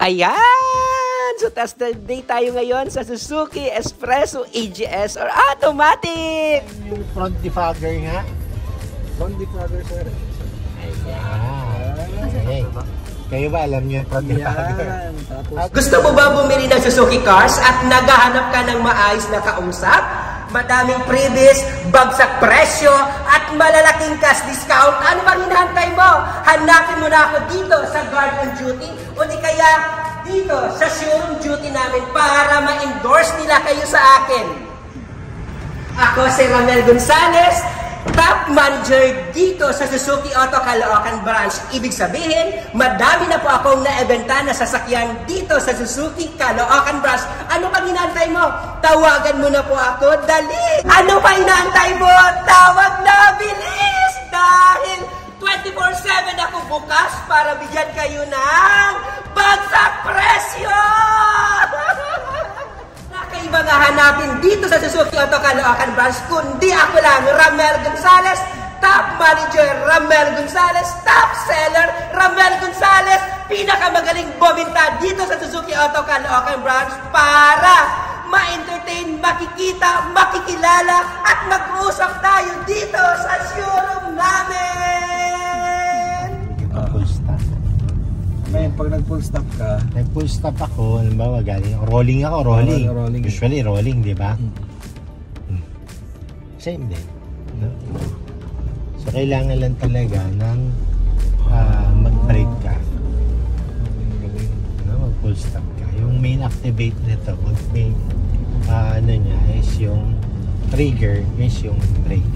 Ayan! So, test day tayo ngayon sa Suzuki Espresso AGS or Automatic! Yung front defogger nga. Front defogger, sir. Ayan. Okay. Kayo ba alam niyo yung front defogger? Gusto mo ba bumili ng Suzuki cars at naghahanap ka ng maayos na kausap? Madaming freebies, bagsak presyo, at malalaking cash discount. Ano bang hinahantay mo? Hanapin mo na ako dito sa Garden Duty o di kaya dito sa showroom duty namin para ma-endorse nila kayo sa akin. Ako si Ramel Gonzalez, top manager dito sa Suzuki Auto Caloocan branch. Ibig sabihin, madami na po akong naebenta na sasakyan dito sa Suzuki Caloocan branch. Ano pang inaantay mo? Tawagan mo na po ako, dali! Ano pa inaantay mo? Tawag na, bilis! Dahil 24/7 ako bukas para bigyan kayo ng bagsak presyo! Nakaiba nga hanapin dito sa Suzuki Auto Caloocan branch, kundi ako lang, Ramel Gonzalez, top manager Ramel Gonzalez, top seller Ramel Gonzalez, pinakamagaling buminta dito sa Suzuki Auto Caloocan branch para ma-entertain, makikita, makikilala at mag-uusap tayo dito sa showroom namin! Full stop. Ngayon, pag nag-full stop ka, Nag-full stop ako, halimbawa galing, rolling ako, rolling. rolling. Usually rolling, di ba? Same din. No? So, kailangan lang talaga ng mag-brake ka. No? Mag-full stop ka. Yung main activate nito, main ano niya is yung trigger, is yung brake.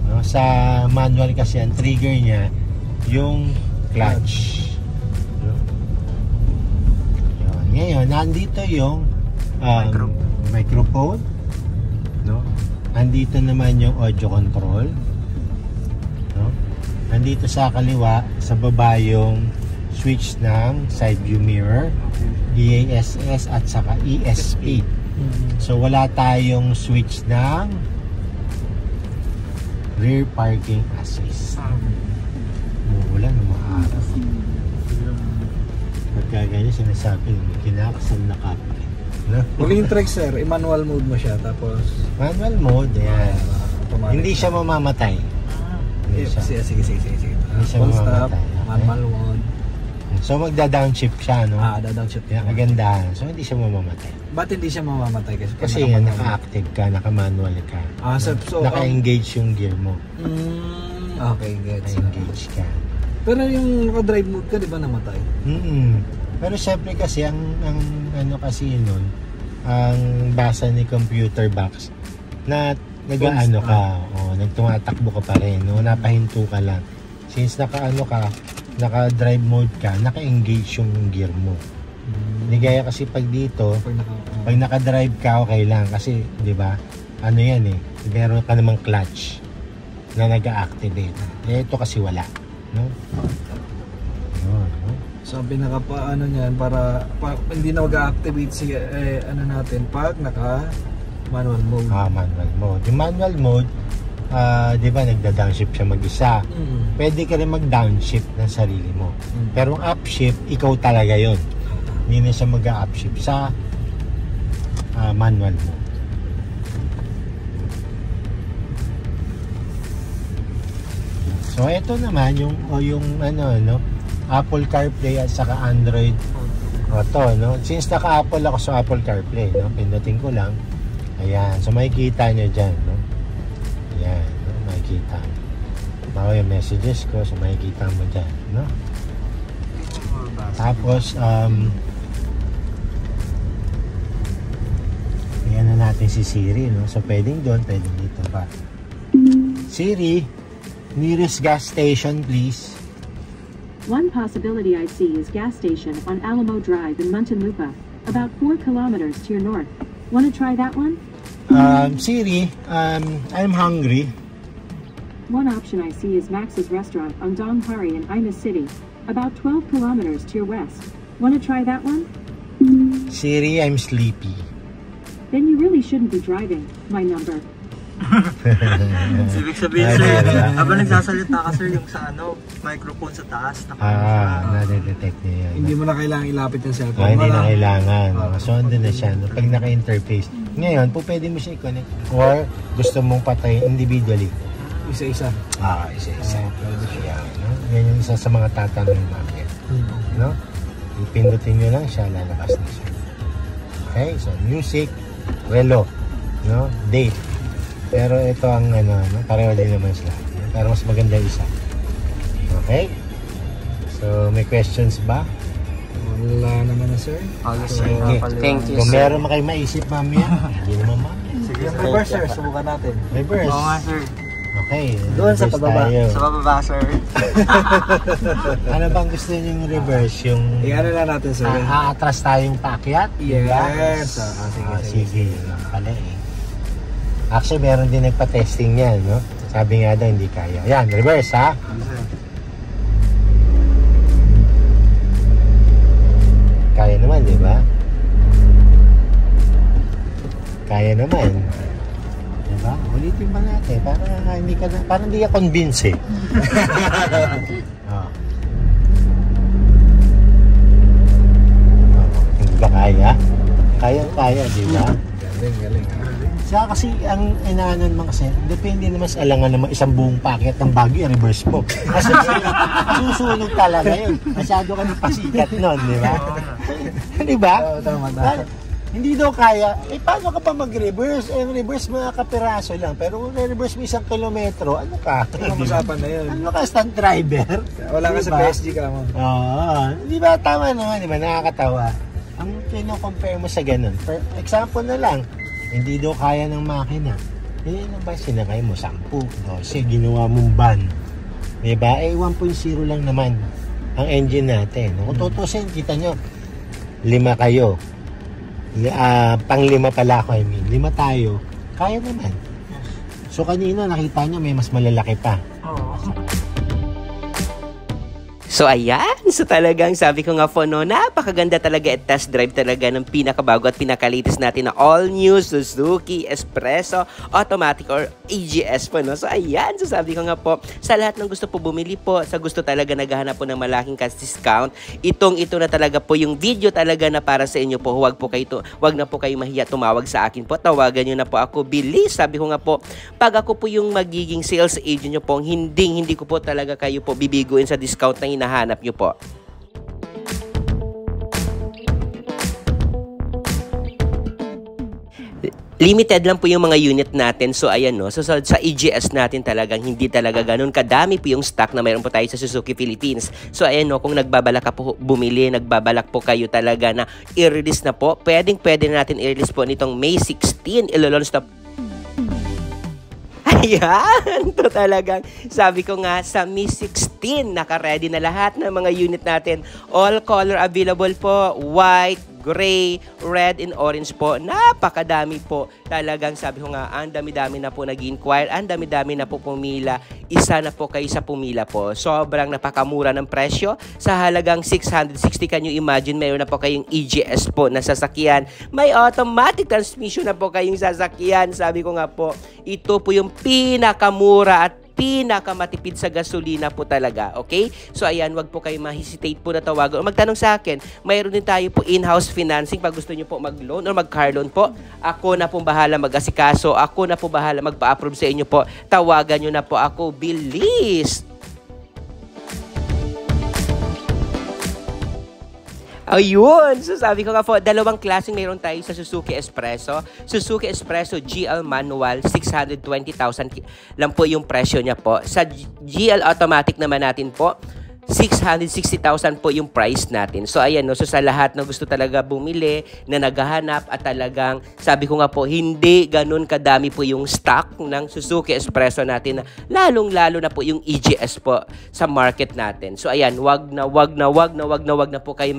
No? Sa manual kasi, ang trigger niya, yung clutch. No? Yun. Ngayon, nandito yung microphone. No? Nandito naman yung audio control. No? Nandito sa kaliwa, sa baba yung switch ng side view mirror, EASS at saka ESP. So wala tayong switch ng rear parking assist. Umuulan, umaaraw. Pagka ganyan sinasabi, may kinakasal na kapre. No? Huling trick, sir, i-manual mode mo siya, tapos Manual mode, yan. automatic. Hindi siya mamamatay. Hindi siya. Sige. Hindi siya Full stop, mamamatay. Okay? manual mode. So magda-downshift siya, no? Downshift. Yan, kagandahan. So hindi siya mamamatay. Ba't hindi siya mamamatay? Kasi nga naka-active ka, naka-manual ka. So Naka-engage yung gear mo. okay, gets. Naka-engage ka. Pero yung naka-drive mode ka, di ba namatay? Pero syempre kasi ang ano kasi nun, ang basa ni computer box na nag-ano ka, nagtumatakbo ka pa rin, no? Napahinto ka lang. Since naka-drive mode ka, naka-engage yung gear mo. Hindi gaya kasi pag dito, pag naka-drive ka, okay lang. Kasi, di ba, ano yan eh, meron ka namang clutch na nag-activate. Ito kasi wala. No? Yun, no? So, ang pinaka-paano niyan, para hindi na mag-activate si, ano natin, pag naka-manual mode. Manual mode. Yung manual mode, di ba, nagda-downshift siya mag-isa. Pwede ka rin mag-downshift ng sarili mo. Pero ang upshift, ikaw talaga yon. Hindi na siya mag-upshift sa manual mode. So, ito naman, yung Apple CarPlay at saka Android Auto, no? Since naka-Apple ako sa Apple CarPlay, no? Pindutin ko lang. Ayan. So, makikita nyo dyan, no? Ayan, no? Makikita. Bawa yung messages ko, so makikita mo dyan, no? Tapos, ayan na natin si Siri, no? So, pwedeng doon, pwedeng dito pa. Siri, nearest gas station, please. One possibility I see is gas station on Alamo Drive in Muntinlupa, about 4 kilometers to your north. Want to try that one? Siri, I'm hungry. One option I see is Max's Restaurant on Donghari in Ima City, about 12 kilometers to your west. Want to try that one? Siri, I'm sleepy. Then you really shouldn't be driving. My number. Ibig sabihin, sir, habang nagsasalita ka, sir, yung sa microphone sa taas. Nade-detect niya yan. Hindi mo na kailangan ilapit yung cellphone. Hindi na kailangan. So, andun na siya. No? Pag naka-interface. Ngayon, pwede mo siya i-connect. Or, gusto mong patayin individually. Isa-isa. Isa-isa. Pwede siya. No? Yan yung isa sa mga tatanong namin. No? Ipindutin nyo lang siya, lalabas na siya. Okay? So, music, relo, no? Date. Pero ito ang no? Pareho din naman sila. Pero mas maganda isa. Okay? So, may questions ba? Wala naman na, sir. Sige. Thank you, Kung sir. meron kayo maisip, mamaya, hindi naman mamaya. Sige, reverse, sir. Subukan natin. Reverse. Oo nga, sir. Okay. Doon sa reverse pababa. tayo. Sa bababa, sir. Ano bang gusto niyo yung reverse? Yung I-ano na natin, sir. aatras tayong paakyat? Yes. Sige. Yan pala eh. Actually, meron din nagpa-testing yan, no? Sabi nga daw, hindi kaya. Yan, reverse, ha? Kaya naman, di ba? Kaya naman. Diba? Ulitin ba natin? Parang hindi ka convince eh. Hindi ba kaya? Kaya, di ba? Galing. Siya kasi ang inaanan mo kasi, depende naman sa alangan naman isang buong packet ng bagyo, reverse mo. Kasi susunog talaga yun. Masyado ka ng pasikat nun, di ba? Di ba? Tama. Hindi daw kaya, paano ka pa mag-reverse? Reverse mga kapiraso lang. Pero kung reverse mo 1 kilometro, ano ka? Ang usapan na yun. Ano ka, stunt driver? Wala ka sa PSG ka mo. Oo. Di ba? Tama naman, di ba? Nakakatawa. Ang kino-compare mo sa ganun. For example na lang, hindi daw kaya ng makina. Ano ba? Sinakay mo 10, 12, ginawa mong van. Di ba? 1.0 lang naman ang engine natin. Kung tutusin, kita nyo, 5 kayo. Pang-5 pala ako, 5 tayo. Kaya naman. So kanina nakita nyo may mas malalaki pa. So ayan, so talagang sabi ko nga po no, napakaganda talaga at test drive talaga ng pinakabago at pinakalitis natin na all new Suzuki Espresso Automatic or AGS po no. So ayan, so sabi ko nga po, sa lahat ng gusto po bumili po, sa gusto talaga naghahanap po ng malaking cash discount, ito na talaga po yung video talaga na para sa inyo po. Huwag na po kayo mahiya tumawag sa akin po. Tawagan nyo na po ako, bilis. Sabi ko nga po, pag ako po yung magiging sales agent nyo po, hindi ko po talaga kayo po bibiguin sa discount na hinahanap nyo po. Limited lang po yung mga unit natin. So ayan no, so sa EGS natin talagang hindi talaga ganun kadami po yung stock na mayroon po tayo sa Suzuki Philippines. So ayan no, kung nagbabalak ka po bumili, nagbabalak po kayo talaga na i-release na po, pwede natin i-release po nitong May 16, ilo-launch na. Ayan, to talagang sabi ko nga sa May 16, naka-ready na lahat ng mga unit natin. All color available po, white, gray, red, and orange po. Napakadami po. Talagang sabi ko nga, ang dami-dami na po nag-inquire, ang dami-dami na po pumila. Isa na po kayo sa pumila po. Sobrang napakamura ng presyo. Sa halagang 660, can you imagine, mayroon na po kayong EGS po na sasakyan. May automatic transmission na po kayong sasakyan. Sabi ko nga po, ito po yung pinakamura at pinakamatipid sa gasolina po talaga, okay? So ayan, wag po kayo ma-hesitate po na tawagan o magtanong sa akin. Mayroon din tayo po in-house financing pag gusto niyo po mag-loan or mag-car loan po. Ako na po bahala mag-asikaso, ako na po bahala magpa-approve sa inyo po. Tawagan niyo na po ako, bilis! Ayun! So sabi ko nga po, dalawang klaseng mayroon tayo sa Suzuki Espresso. Suzuki Espresso GL Manual, 620,000 lang po yung presyo niya po. Sa GL Automatic naman natin po, 660,000 po yung price natin. So ayan no, so sa lahat na gusto talaga bumili, na naghahanap at talagang sabi ko nga po, hindi ganun kadami po yung stock ng Suzuki Espresso natin, na lalong-lalo na po yung EGS po sa market natin. So ayan, wag na po kayo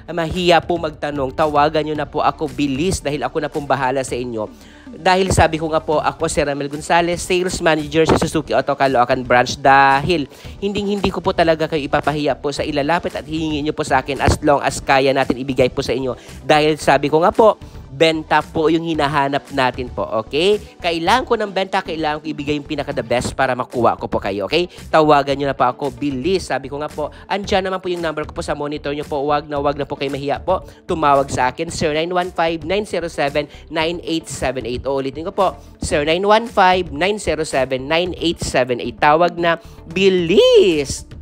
mahiya po magtanong. Tawagan nyo na po ako, bilis, dahil ako na pong bahala sa inyo. Dahil sabi ko nga po, ako si Ramel Gonzales, Sales Manager sa Suzuki Auto Caloocan Branch, dahil hindi ko po talaga kayo ipapahiya po sa ilalapit at hihingin nyo po sa akin as long as kaya natin ibigay po sa inyo. Dahil sabi ko nga po, benta po yung hinahanap natin po, okay? Kailangan ko ng benta, kailangan ko ibigay yung pinaka-the best para makuha ko po kayo, okay? Tawagan nyo na po ako, bilis. Sabi ko nga po, andyan naman po yung number ko po sa monitor nyo po. Wag na po kayo mahiya po. Tumawag sa akin, 0915-907-9878. Uulitin ko po, 0915-907-9878. Tawag na, bilis!